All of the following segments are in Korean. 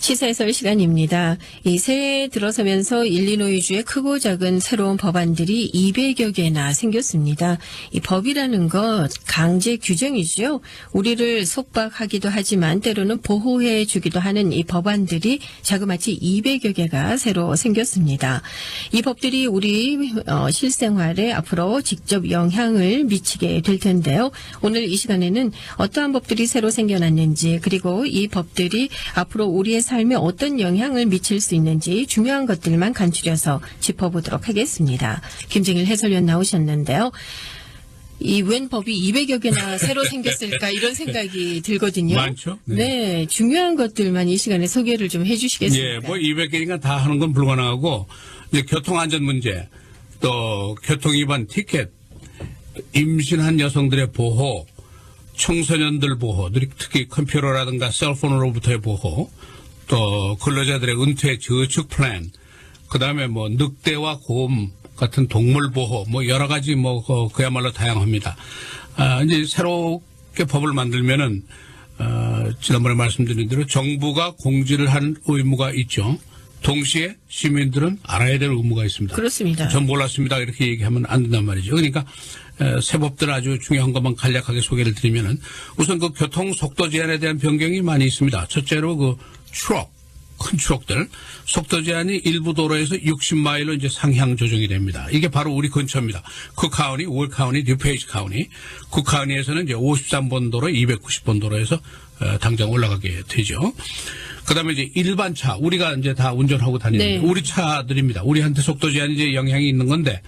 시사해설 시간입니다. 이 새해 들어서면서 일리노이주에 크고 작은 새로운 법안들이 200여 개나 생겼습니다. 이 법이라는 것 강제 규정이죠. 우리를 속박하기도 하지만 때로는 보호해 주기도 하는 이 법안들이 자그마치 200여 개가 새로 생겼습니다. 이 법들이 우리 실생활에 앞으로 직접 영향을 미치게 될 텐데요. 오늘 이 시간에는 어떠한 법들이 새로 생겨났는지, 그리고 이 법들이 앞으로 우리의 삶에 어떤 영향을 미칠 수 있는지 중요한 것들만 간추려서 짚어보도록 하겠습니다. 김정일 해설위원 나오셨는데요. 이 웬 법이 200여 개나 새로 생겼을까 이런 생각이 들거든요. 많죠? 네, 중요한 것들만 이 시간에 소개를 좀 해주시겠습니까? 예, 뭐 200개니까 다 하는 건 불가능하고, 이제 교통안전 문제, 또 교통위반 티켓, 임신한 여성들의 보호, 청소년들 보호, 특히 컴퓨터라든가 셀폰으로부터의 보호, 또 근로자들의 은퇴 저축 플랜, 그다음에 뭐 늑대와 곰 같은 동물 보호, 뭐 여러 가지 뭐 그야말로 다양합니다. 이제 새롭게 법을 만들면은 지난번에 말씀드린 대로 정부가 공지를 한 의무가 있죠. 동시에 시민들은 알아야 될 의무가 있습니다. 그렇습니다. 전 몰랐습니다. 이렇게 얘기하면 안 된단 말이죠. 그러니까 새 법들 아주 중요한 것만 간략하게 소개를 드리면은, 우선 그 교통 속도 제한에 대한 변경이 많이 있습니다. 첫째로 그 큰 트럭들 속도 제한이 일부 도로에서 60마일로 이제 상향 조정이 됩니다. 이게 바로 우리 근처입니다. 쿠카우니, 월 카우니, 뉴페이지 카우니. 쿠카우니에서는 이제 53번 도로, 290번 도로에서 당장 올라가게 되죠. 그다음에 이제 일반 차, 우리가 이제 다 운전하고 다니는 네. 우리 차들입니다. 우리한테 속도 제한이 이제 영향이 있는 건데,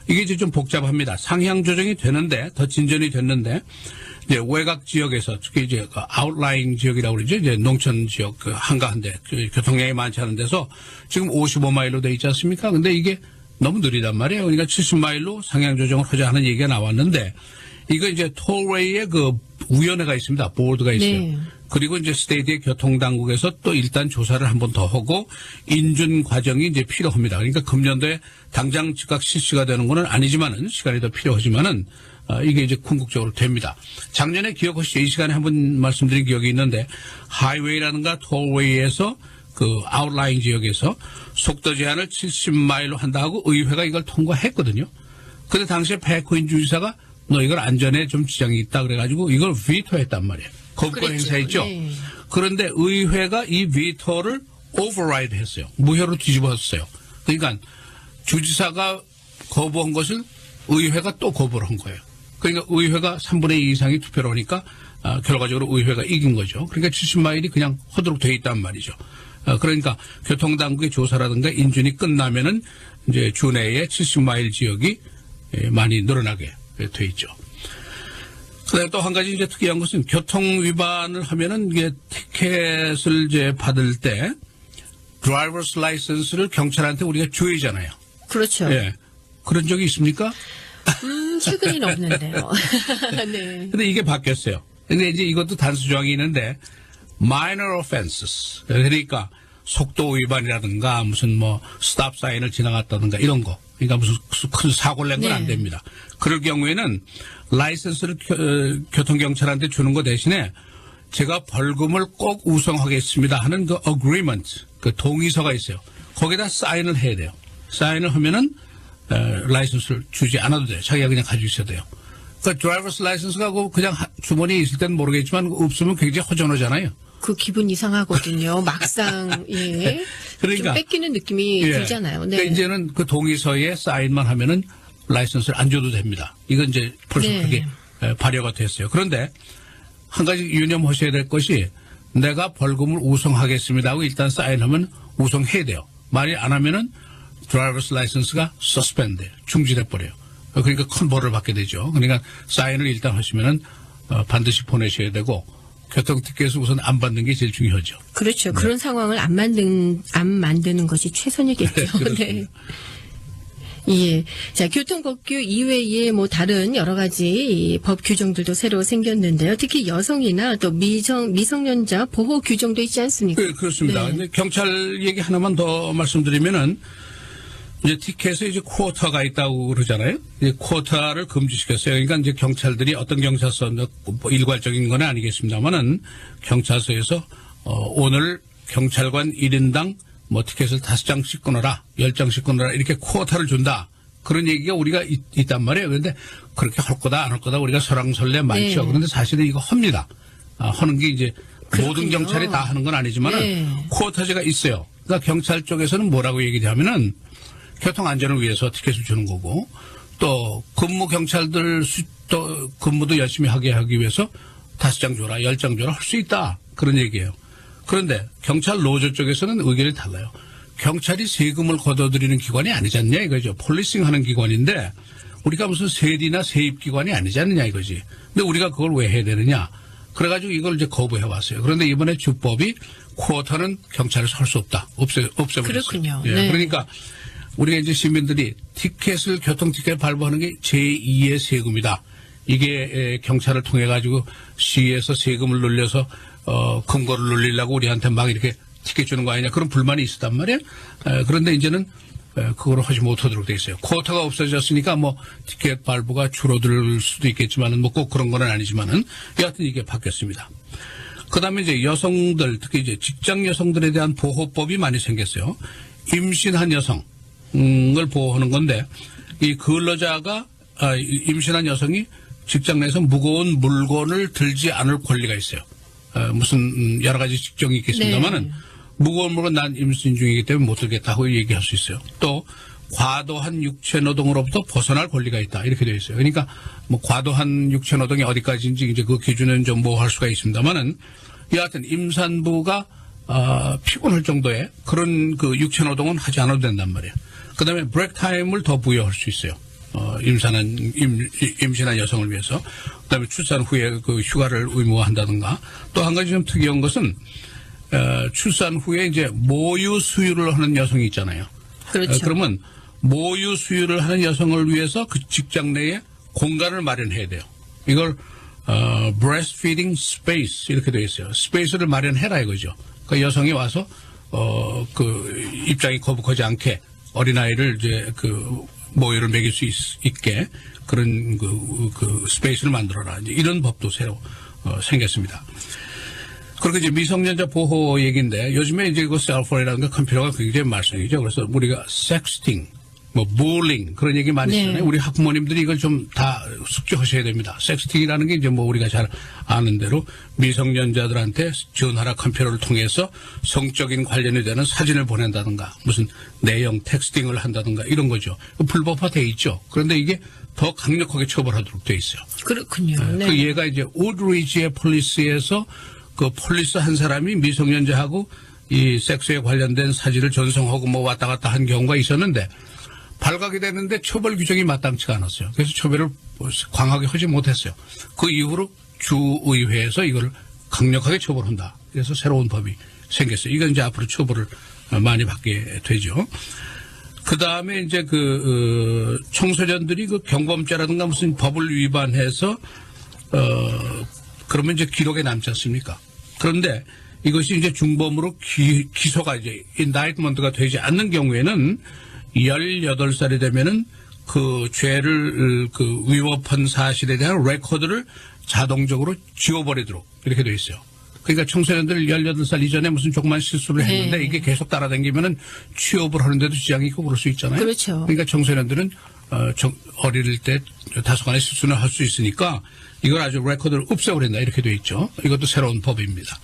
이게 이제 좀 복잡합니다. 상향 조정이 되는데, 더 진전이 됐는데, 이제 외곽 지역에서, 특히 이제 그 아웃라인 지역이라고 그러죠. 이제 농촌 지역, 그 한가한데, 교통량이 많지 않은 데서 지금 55마일로 돼 있지 않습니까? 근데 이게 너무 느리단 말이에요. 그러니까 70마일로 상향 조정을 하자 하는 얘기가 나왔는데, 이거 이제 톨웨이에 그 위원회가 있습니다. 보드가 있어요. 네. 그리고 이제 스테이트의 교통당국에서 또 일단 조사를 한 번 더 하고 인준 과정이 이제 필요합니다. 그러니까 금년도에 당장 즉각 실시가 되는 거는 아니지만은, 시간이 더 필요하지만은 이게 이제 궁극적으로 됩니다. 작년에 기억하시죠? 이 시간에 한 번 말씀드린 기억이 있는데, 하이웨이라든가 톨웨이에서 그 아웃라인 지역에서 속도 제한을 70마일로 한다 하고 의회가 이걸 통과했거든요. 근데 당시에 백호인 주지사가 너 이걸 안전에 좀 지장이 있다 그래가지고 이걸 비토했단 말이에요. 거부권 행사했죠. 네. 그런데 의회가 이 비토를 오버라이드 했어요. 무효로 뒤집었어요. 그러니까 주지사가 거부한 것을 의회가 또 거부를 한 거예요. 그러니까 의회가 3분의 2 이상이 투표를 하니까 결과적으로 의회가 이긴 거죠. 그러니까 70마일이 그냥 허도록 돼 있단 말이죠. 그러니까 교통당국의 조사라든가 인준이 끝나면은 이제 주내에 70마일 지역이 많이 늘어나게 돼 있죠. 그다음에 또 한 가지 이제 특이한 것은, 교통 위반을 하면은 이게 티켓을 이제 받을 때 드라이버스 라이선스를 경찰한테 우리가 줘야잖아요. 그렇죠. 예. 그런 적이 있습니까? 최근에는 없는데요. 네. 근데 이게 바뀌었어요. 근데 이제 이것도 단수 조항이 있는데, minor offenses. 그러니까 속도 위반이라든가 무슨 뭐 스탑 사인을 지나갔다든가 이런 거. 그러니까 무슨 큰 사고를 낸 건 안 네. 됩니다. 그럴 경우에는 라이선스를 교통경찰한테 주는 거 대신에 제가 벌금을 꼭 우송하겠습니다 하는 그 agreement, 그 동의서가 있어요. 거기다 사인을 해야 돼요. 사인을 하면은 라이선스를 주지 않아도 돼요. 자기가 그냥 가지고 있어야 돼요. 그 드라이버스 라이선스가 그냥 주머니에 있을 때는 모르겠지만 없으면 굉장히 허전하잖아요. 그 기분 이상하거든요. 막상, 예. 그러니까 좀 뺏기는 느낌이 예. 들잖아요. 네. 그러니까 이제는 그 동의서에 사인만 하면은 라이선스를 안 줘도 됩니다. 이건 이제 벌써 네. 그게 발효가 됐어요. 그런데 한 가지 유념하셔야 될 것이, 내가 벌금을 우송하겠습니다 하고 일단 사인하면 우송해야 돼요. 만일 안 하면은 드라이버스 라이선스가 서스펜드, 중지돼 버려요. 그러니까 큰 벌을 받게 되죠. 그러니까 사인을 일단 하시면은 반드시 보내셔야 되고, 교통티켓을 우선 안 받는 게 제일 중요하죠. 그렇죠. 그런 상황을 안 만드는 것이 최선이겠죠. 네. 예. 자, 교통법규 이외에 뭐 다른 여러 가지 법 규정들도 새로 생겼는데요. 특히 여성이나 또 미성년자 보호 규정도 있지 않습니까? 네, 그렇습니다. 네. 근데 경찰 얘기 하나만 더 말씀드리면은, 이제 티켓에 이제 쿼터가 있다고 그러잖아요. 이제 쿼터를 금지시켰어요. 그러니까 이제 경찰들이 어떤 경찰서, 뭐 일괄적인 건 아니겠습니다만은 경찰서에서 오늘 경찰관 1인당 뭐 티켓을 5장씩 끊어라, 10장씩 끊어라 이렇게 쿼터를 준다. 그런 얘기가 우리가 있단 말이에요. 그런데 그렇게 할 거다 안 할 거다 우리가 설왕설래 많죠. 네. 그런데 사실은 이거 합니다. 하는 게 이제 그렇군요. 모든 경찰이 다 하는 건 아니지만 네. 쿼터제가 있어요. 그러니까 경찰 쪽에서는 뭐라고 얘기하면은 교통 안전을 위해서 티켓을 주는 거고 또 근무 경찰들 또 근무도 열심히 하게 하기 위해서 5장 줘라, 10장 줘라 할 수 있다. 그런 얘기예요. 그런데 경찰 노조 쪽에서는 의견이 달라요. 경찰이 세금을 걷어들이는 기관이 아니지 않냐 이거죠. 폴리싱 하는 기관인데 우리가 무슨 세리나 세입기관이 아니지 않느냐 이거지. 근데 우리가 그걸 왜 해야 되느냐. 그래가지고 이걸 이제 거부해 왔어요. 그런데 이번에 주법이 쿼터는 경찰에서 할 수 없다. 없애버렸어요. 그렇군요. 예, 네. 그러니까 우리가 이제 시민들이 티켓을 교통티켓 발부하는 게 제2의 세금이다. 이게 경찰을 통해 가지고 시에서 세금을 늘려서 금고를 늘리려고 우리한테 막 이렇게 티켓 주는 거 아니냐 그런 불만이 있었단 말이에요. 그런데 이제는 그거를 하지 못하도록 돼 있어요. 쿼터가 없어졌으니까 뭐 티켓 발부가 줄어들 수도 있겠지만은 뭐 꼭 그런 건 아니지만은 여하튼 이게 바뀌었습니다. 그다음에 이제 여성들 특히 이제 직장 여성들에 대한 보호법이 많이 생겼어요. 임신한 여성을 보호하는 건데 이 근로자가 임신한 여성이 직장 내에서 무거운 물건을 들지 않을 권리가 있어요. 무슨 여러 가지 직종이 있겠습니다만은 네. 무거운 물건 난 임신 중이기 때문에 못 들겠다고 얘기할 수 있어요. 또 과도한 육체 노동으로부터 벗어날 권리가 있다 이렇게 되어 있어요. 그러니까 뭐 과도한 육체 노동이 어디까지인지 이제 그 기준은 좀 모호할 수가 있습니다만은 여하튼 임산부가 피곤할 정도의 그런 그 육체 노동은 하지 않아도 된단 말이에요. 그다음에 브레이크 타임을 더 부여할 수 있어요. 임신한 여성을 위해서. 그다음에 출산 후에 그 휴가를 의무화한다든가. 또 한 가지 좀 특이한 것은 출산 후에 이제 모유 수유를 하는 여성이 있잖아요. 그렇죠. 그러면 모유 수유를 하는 여성을 위해서 그 직장 내에 공간을 마련해야 돼요. 이걸 breastfeeding space 이렇게 되어 있어요. 스페이스를 마련해라 이거죠. 그 여성이 와서 그 입장이 거북하지 않게 어린아이를 이제 그 모유를 먹일 수 있게 그런 그 스페이스를 만들어라. 이제 이런 법도 새로 생겼습니다. 그리고 이제 미성년자 보호 얘기인데 요즘에 이제 그 셀폰이라든가 컴퓨터가 굉장히 말썽이죠. 그래서 우리가 섹스팅, 뭐 bullying 그런 얘기 많이 네. 쓰잖아요. 우리 학부모님들이 이걸 좀 다 숙지하셔야 됩니다. 섹스팅이라는 게 이제 뭐 우리가 잘 아는 대로 미성년자들한테 전화나 컴퓨터를 통해서 성적인 관련이 되는 사진을 보낸다든가 무슨 내용 텍스팅을 한다든가 이런 거죠. 불법화돼 있죠. 그런데 이게 더 강력하게 처벌하도록 돼 있어요. 그렇군요. 네. 그 얘가 이제 우드리지의 폴리스에서 그 폴리스 한 사람이 미성년자하고 이 섹스에 관련된 사진을 전송하고 뭐 왔다 갔다 한 경우가 있었는데 발각이 됐는데 처벌 규정이 마땅치가 않았어요. 그래서 처벌을 강하게 하지 못했어요. 그 이후로 주의회에서 이걸 강력하게 처벌한다. 그래서 새로운 법이 생겼어요. 이건 이제 앞으로 처벌을 많이 받게 되죠. 그 다음에 이제 그 청소년들이 그 경범죄라든가 무슨 법을 위반해서 그러면 이제 기록에 남지 않습니까? 그런데 이것이 이제 중범으로 기소가 이제 인다이트먼트가 되지 않는 경우에는 18살이 되면은 그 죄를 그 위법한 사실에 대한 레코드를 자동적으로 지워버리도록 이렇게 돼 있어요. 그러니까 청소년들 18살 이전에 무슨 조그만 실수를 했는데 네. 이게 계속 따라다니면은 취업을 하는데도 지장이 있고 그럴 수 있잖아요. 그렇죠. 그러니까 청소년들은 어릴 때 다소간의 실수는 할 수 있으니까 이걸 아주 레코드를 없애버린다 이렇게 돼 있죠. 이것도 새로운 법입니다.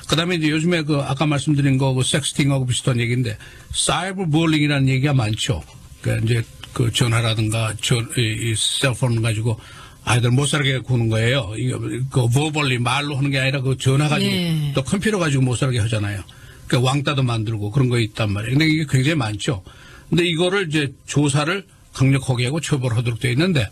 그다음에 이제 요즘에 그 아까 말씀드린 거 그 섹스팅하고 비슷한 얘기인데 사이버 불링이라는 얘기가 많죠. 그러니까 이제 그 전화라든가 이 셀폰 가지고 아이들 못 살게 구는 거예요. 이거 그 버벌리 말로 하는 게 아니라 그 전화 가지고 네. 또 컴퓨터 가지고 못 살게 하잖아요. 그러니까 왕따도 만들고 그런 거 있단 말이에요. 근데 이게 굉장히 많죠. 근데 이거를 이제 조사를 강력하게 하고 처벌하도록 되어 있는데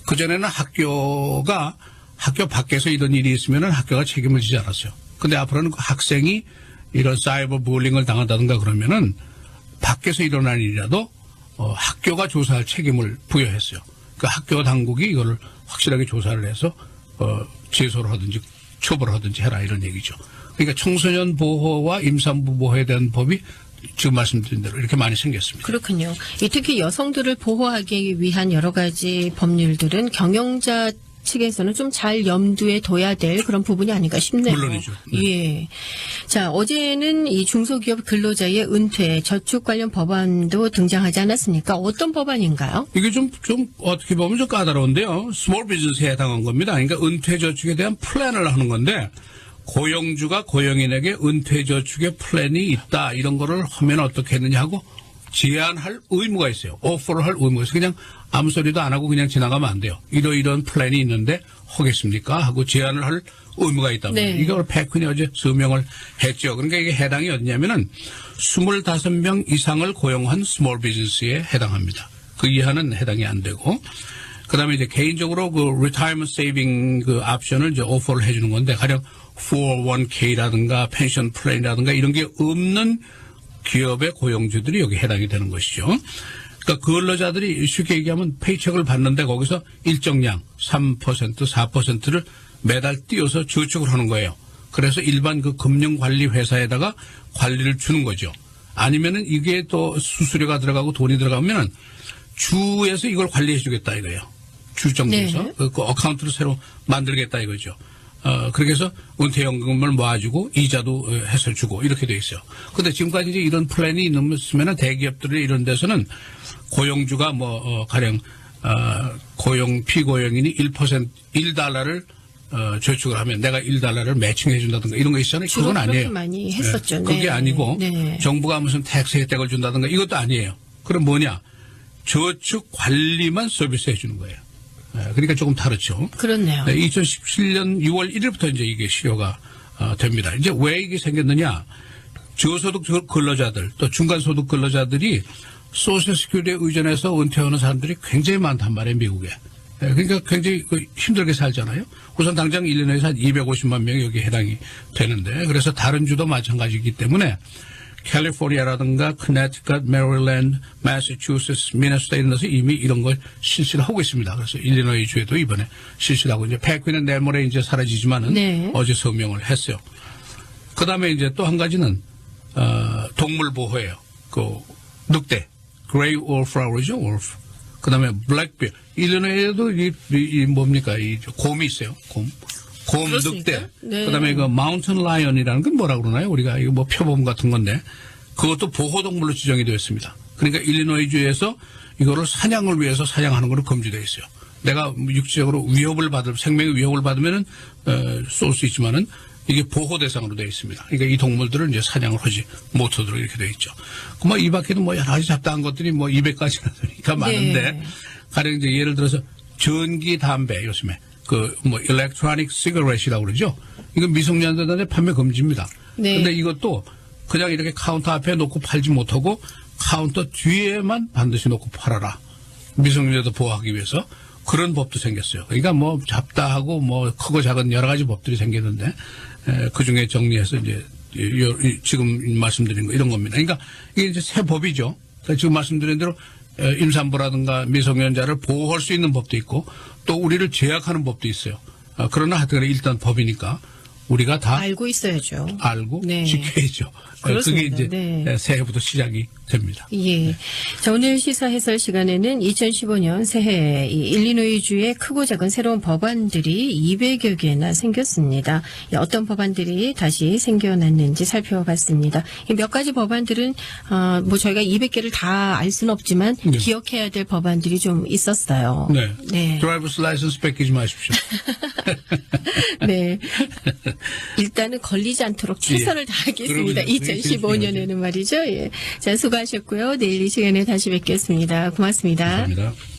그전에는 학교 밖에서 이런 일이 있으면은 학교가 책임을 지지 않았어요. 근데 앞으로는 그 학생이 이런 사이버 불링을 당한다든가 그러면은 밖에서 일어난 일이라도 학교가 조사할 책임을 부여했어요. 그 학교 당국이 이거를 확실하게 조사를 해서 제소를 하든지 처벌하든지 해라 이런 얘기죠. 그러니까 청소년 보호와 임산부 보호에 대한 법이 지금 말씀드린 대로 이렇게 많이 생겼습니다. 그렇군요. 특히 여성들을 보호하기 위한 여러 가지 법률들은 경영자 측에서는 좀 잘 염두에 둬야 될 그런 부분이 아닌가 싶네요. 물론이죠. 예. 자, 어제는 이 중소기업 근로자의 은퇴, 저축 관련 법안도 등장하지 않았습니까? 어떤 법안인가요? 이게 좀 어떻게 보면 좀 까다로운데요. 스몰 비즈니스에 해당한 겁니다. 그러니까 은퇴 저축에 대한 플랜을 하는 건데 고용주가 고용인에게 은퇴 저축의 플랜이 있다 이런 거를 하면 어떻게 했느냐 하고 제안할 의무가 있어요. 오퍼를 할 의무가 있어요. 그냥 아무 소리도 안 하고 그냥 지나가면 안 돼요. 이런 플랜이 있는데 하겠습니까? 하고 제안을 할 의무가 있다. 네. 이걸 패퀸이 어제 서명을 했죠. 그러니까 이게 해당이 어디냐면은 25명 이상을 고용한 스몰 비즈니스에 해당합니다. 그 이하는 해당이 안 되고. 그 다음에 이제 개인적으로 그 리타이먼트 세이빙 그 옵션을 이제 오퍼를 해주는 건데 가령 401k라든가 펜션 플랜이라든가 이런 게 없는 기업의 고용주들이 여기 해당이 되는 것이죠. 그러니까 근로자들이 쉽게 얘기하면 페이첵을 받는데 거기서 일정량 3%, 4%를 매달 띄어서 저축을 하는 거예요. 그래서 일반 그 금융관리 회사에다가 관리를 주는 거죠. 아니면은 이게 또 수수료가 들어가고 돈이 들어가면은 주에서 이걸 관리해 주겠다 이거예요. 주 정부에서 네. 그 어카운트를 새로 만들겠다 이거죠. 그렇게 해서 은퇴연금을 모아주고 이자도 해서 주고 이렇게 돼 있어요. 근데 지금까지 이제 이런 플랜이 있으면 대기업들 이런 데서는 고용주가 가령 피고용인이 1달러를 저축을 하면 내가 1달러를 매칭해 준다든가 이런 거 있잖아요. 주로 그건 아니에요. 그렇게 많이 했었죠. 그게 네. 아니고 네. 정부가 무슨 텍스 혜택을 준다든가 이것도 아니에요. 그럼 뭐냐? 저축 관리만 서비스 해주는 거예요. 그러니까 조금 다르죠. 그렇네요. 2017년 6월 1일부터 이제 이게 실효가 됩니다. 이제 왜 이게 생겼느냐? 저소득 근로자들 또 중간소득 근로자들이 소셜 시큐리티에 의존해서 은퇴하는 사람들이 굉장히 많단 말이에요, 미국에. 그러니까 굉장히 힘들게 살잖아요. 우선 당장 1년에서 한 250만 명이 여기 해당이 되는데 그래서 다른 주도 마찬가지이기 때문에 캘리포니아라든가 커네티컷, 메릴랜드, 매사추세츠, 미네소타 이런 데서 이미 이런 걸 실시를 하고 있습니다. 그래서 일리노이 주에도 이번에 실시를 하고 이제 패퀸은 내일 모레 이제 사라지지만은 네. 어제 서명을 했어요. 그 다음에 이제 또 한 가지는 동물 보호예요. 그 늑대, 그레이 올프라우죠, 올프. 그 다음에 블랙비어. 일리노이에도 이 뭡니까 이 곰이 있어요. 곰 그렇습니까? 늑대. 네. 그다음에 그 마운틴 라이언이라는 건 뭐라 그러나요? 우리가 이거 뭐 표범 같은 건데 그것도 보호동물로 지정이 되어 있습니다. 그러니까 일리노이주에서 이거를 사냥을 위해서 사냥하는 걸로 금지되어 있어요. 내가 육체적으로 생명의 위협을 받으면은 쏠 수 있지만은 이게 보호 대상으로 되어 있습니다. 그러니까 이 동물들을 이제 사냥을 하지 못하도록 이렇게 되어 있죠. 그 뭐 이 밖에도 뭐 여러 가지 잡다한 것들이 뭐 200가지나 되니까 많은데 네. 가령 이제 예를 들어서 전기 담배 요즘에 그 뭐 일렉트로닉 시가렛이라고 그러죠. 이건 미성년자들한테 판매 금지입니다. 네. 근데 이것도 그냥 이렇게 카운터 앞에 놓고 팔지 못하고 카운터 뒤에만 반드시 놓고 팔아라. 미성년자들 보호하기 위해서 그런 법도 생겼어요. 그러니까 뭐 잡다하고 뭐 크고 작은 여러 가지 법들이 생겼는데 그 중에 정리해서 이제 지금 말씀드린 거 이런 겁니다. 그러니까 이게 이제 새 법이죠. 그러니까 지금 말씀드린 대로 임산부라든가 미성년자를 보호할 수 있는 법도 있고 또 우리를 제약하는 법도 있어요. 그러나 하여튼 일단 법이니까 우리가 다 알고 있어야죠. 알고 네. 지켜야죠. 그렇습니다. 그게 이제 네. 새해부터 시작이 됩니다. 예. 자, 오늘 시사 해설 시간에는 2015년 새해 이 일리노이주의 크고 작은 새로운 법안들이 200여 개나 생겼습니다. 어떤 법안들이 다시 생겨났는지 살펴봤습니다. 이 몇 가지 법안들은 뭐 저희가 200개를 다 알 수는 없지만 네. 기억해야 될 법안들이 좀 있었어요. 네. 네. 드라이버스 라이선스 뺏기지 마십시오. 네. 일단은 걸리지 않도록 최선을 예. 다하겠습니다. 그럼요. 2015년에는 말이죠. 예. 자, 수고하셨고요. 내일 이 시간에 다시 뵙겠습니다. 고맙습니다. 감사합니다.